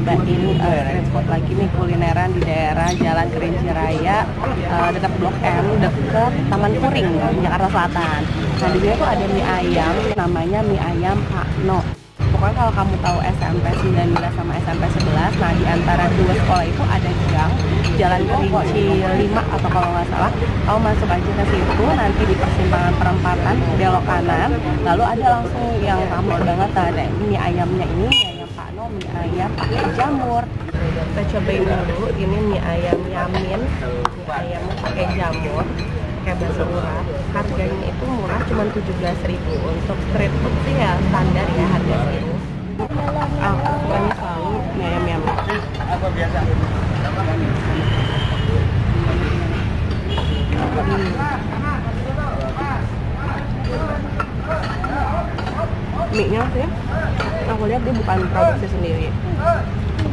nyobain street food lagi nih, kulineran di daerah Jalan Kerinci Raya, dekat Blok M, dekat Taman Puring, Jakarta Selatan. Nah di sini tuh ada mie ayam, namanya mie ayam Pak No. Pokoknya kalau kamu tahu SMP 19 sama SMP 11, nah di antara dua sekolah itu ada gang Jalan Kerinci 5 atau kalau nggak salah, kamu masuk aja ke situ, nanti di persimpangan perempatan belok kanan, lalu ada langsung yang ramai banget, ada mie ayamnya ini, mie ayam Pak No, mie ayam pakai jamur. Kita cobain dulu, ini mie ayam Yamin, mie ayamnya pakai jamur, kayak bakso urat. Harganya itu murah, cuma 17.000. Untuk street food sih ya standar ya harga segitu. Aku sukanya selalu mie ayam Yamin. Apa biasa? Mie-nya sih, aku lihat dia bukan produksi sendiri.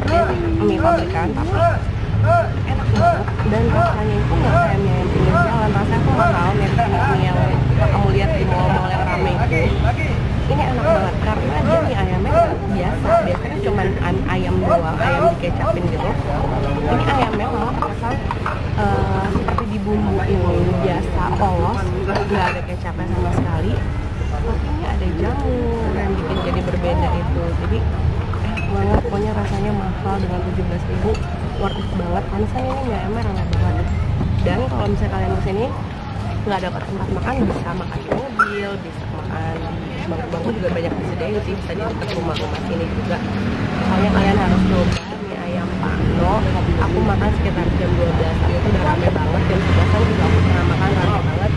Dia mie pabrikan, tapi enak banget. Dan rasanya itu nggak kayak mie ayam pinggir jalan. Rasanya tuh mahal, mie yang kamu lihat di mall-mall yang ramai itu. Ini enak banget karena dia mie ayamnya biasa. Biasanya cuma ayam doang, ayam dikecapin gitu. Ini ayamnya malah asal seperti dibumbuin biasa, polos, nggak ada kecapnya sama sekali. Tapi ini ada jamur yang bikin jadi berbeda itu. Jadi enak banget, pokoknya rasanya mahal dengan 17.000, worth it banget. Panasnya ini mie ayamnya ramai banget. Dan kalau misalnya kalian kesini nggak dapat tempat makan, bisa makan di mobil, bisa makan di bangku-bangku juga banyak disediain sih, bisa di dekat rumah-rumah sini juga. Soalnya kalian harus coba mie ayam Pak No. Aku makan sekitar jam 12, tapi itu udah rame banget. Jam 11 juga aku pernah makan, rame banget.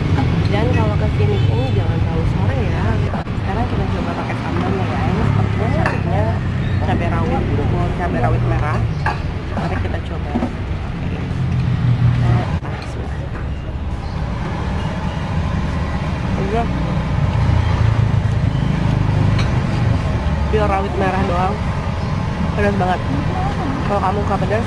Dan kalau kesini ini jangan terlalu sore ya. Sekarang kita coba pakai sambalnya ya. Ini sepertinya cabenya cabai rawit, cabai rawit merah. Mari kita coba. Pure rawit merah doang, pedas banget. Kalau kamu suka pedas,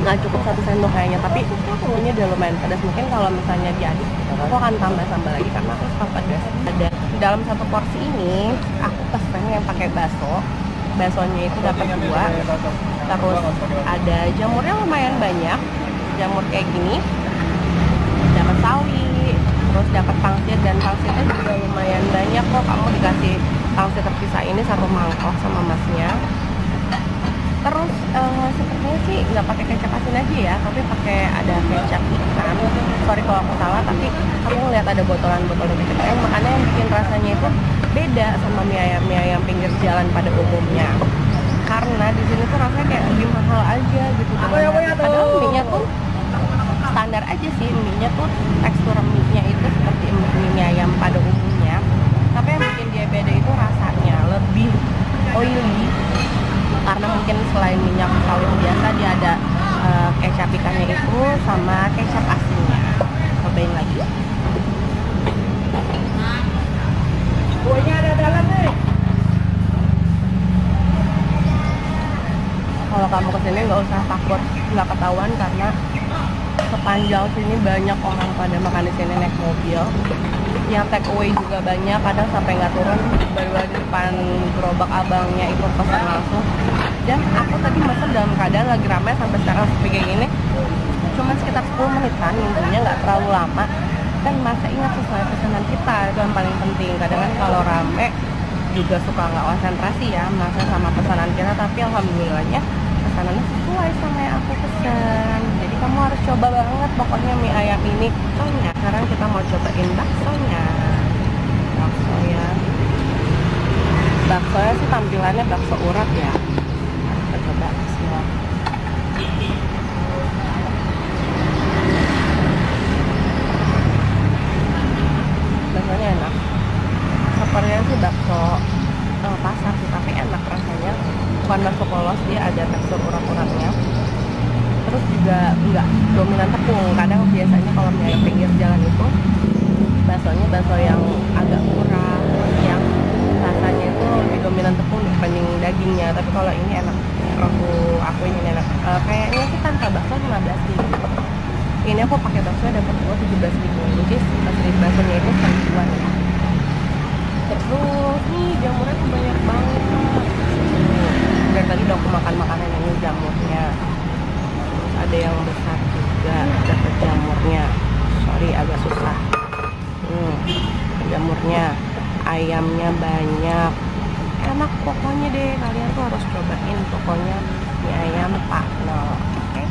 nggak cukup 1 sendok kayaknya, tapi ini udah lumayan pedas. Mungkin kalau misalnya diaduk, aku akan tambah sambal lagi karena aku suka pedas. Ada dalam satu porsi ini, aku pesen yang pakai bakso. Baksonya itu dapat 2, terus ada jamurnya lumayan banyak, jamur kayak gini, dapat sawi, terus dapat pangsit, dan pangsitnya juga lumayan banyak kok. Kamu dikasih pangsit terpisah ini 1 mangkok sama masnya. Terus sepertinya sih nggak pakai kecap asin aja ya, tapi pakai ada kecap ikan. Sorry kalau aku salah, tapi aku ngeliat ada botolan-botolan kecap ikan, makanya yang bikin rasanya itu beda sama mie ayam pinggir jalan pada umumnya. Karena di sini tuh rasanya kayak lebih mahal aja gitu. Padahal mie-nya tuh standar aja sih, mie-nya tuh tekstur mie-nya itu seperti mie ayam pada umumnya. Tapi yang bikin dia beda itu rasanya lebih oily. Karena mungkin selain minyak sawit biasa, dia ada kecap ikannya itu sama kecap asinnya. Cobain lagi. Kuahnya ada dalam nih. Kalau kamu kesini nggak usah takut nggak ketahuan, karena sepanjang sini banyak orang pada makan di sini naik mobil. Yang take away juga banyak, kadang sampai nggak turun, baru di depan gerobak abangnya ikut pesan langsung. Dan aku tadi mesen dalam keadaan lagi ramai, sampai sekarang sepi kayak gini cuma sekitar 10 menitan, intinya nggak terlalu lama. Dan masa ingat sesuai pesanan kita, itu yang paling penting. Kadang kan kalau rame juga suka nggak konsentrasi ya masa sama pesanan kita, tapi alhamdulillahnya pesanannya sesuai sama yang aku pesan. Jadi kamu harus coba banget pokoknya mie ayam ini. Soalnya sekarang kita mau cobain baksonya. Baksonya sih tampilannya bakso urat ya. Kita coba bismillah. Baksonya enak. Sepertinya sih bakso pasar sih, tapi enak rasanya. Bukan bakso polos, dia ada tekstur urat-uratnya. Terus juga nggak dominan tepung. Kadang biasanya kalau mie ayam pinggir jalan itu baksonya bakso yang agak murah, yang rasanya itu lebih dominan tepung dibanding dagingnya. Tapi kalau ini enak, aku ini enak. Kayaknya sih tanpa bakso 15.000. Ini aku pakai bakso dapat 17.000. Jadi baksonya itu 1.000-an ya. Terus nih jamurnya tuh banyak banget, dan tadi udah aku makan makanan ini jamurnya. Terus ada yang besar juga dapat jamurnya. Sorry agak susah. Jamurnya, ayamnya banyak. Enak pokoknya deh, kalian tuh harus cobain pokoknya mie ayam Pak Nol. Oke,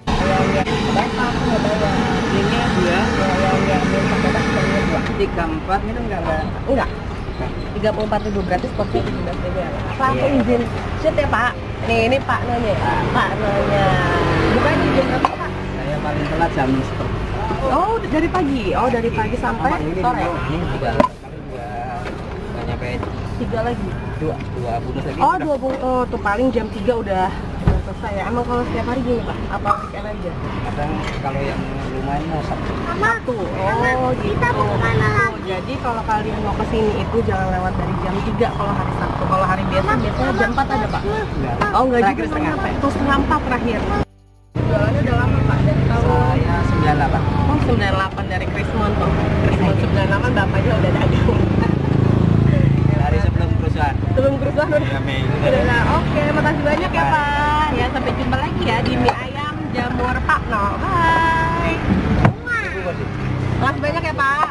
ayamnya berapa? Aku nggak bayar. Ini dua, Ayamnya minta berapa? Ayamnya dua. 34 itu enggak Mbak? Enggak. 34.000 berarti porsi 17.000 ya. Pak, aku Iya. izin shoot ya Pak. Ini Pak Nonya. Pak Nonya. Bukan izin apa Pak? Saya paling telat jam seperti Oh, dari pagi. Oh, dari pagi sampai sore. Ini tiga kali dua, nggak nyampe 3 lagi. dua bungkus lagi. Oh, udah. 2 bungkus. Oh, tuh paling jam 3 udah selesai ya. Emang kalau setiap hari gini Pak? Apa weekend aja? Kadang kalau yang lumayan mau Sabtu. Satu. Oh, gitu. Jadi kalau kalian mau ke sini itu jangan lewat dari jam 3 kalau hari Sabtu. Kalau hari biasa biasanya jam 4 ada Pak. Enggak. Oh, enggak Terakhir juga setengah. sampai. Tuh setengah 4 terakhir. Jualannya udah lama Pak, dari tahun Saya 98. Oh, 98 dari Krismon tuh. Krismon 98 bapaknya udah dagang. Dari sebelum perusahaan. Sebelum perusahaan udah. Ya, Mei. Udah. Oke, makasih banyak ya Pak. Ya sampai jumpa lagi ya di mie ayam jamur Pak Nol. Bye. Ibu, Bos. Makasih banyak ya Pak.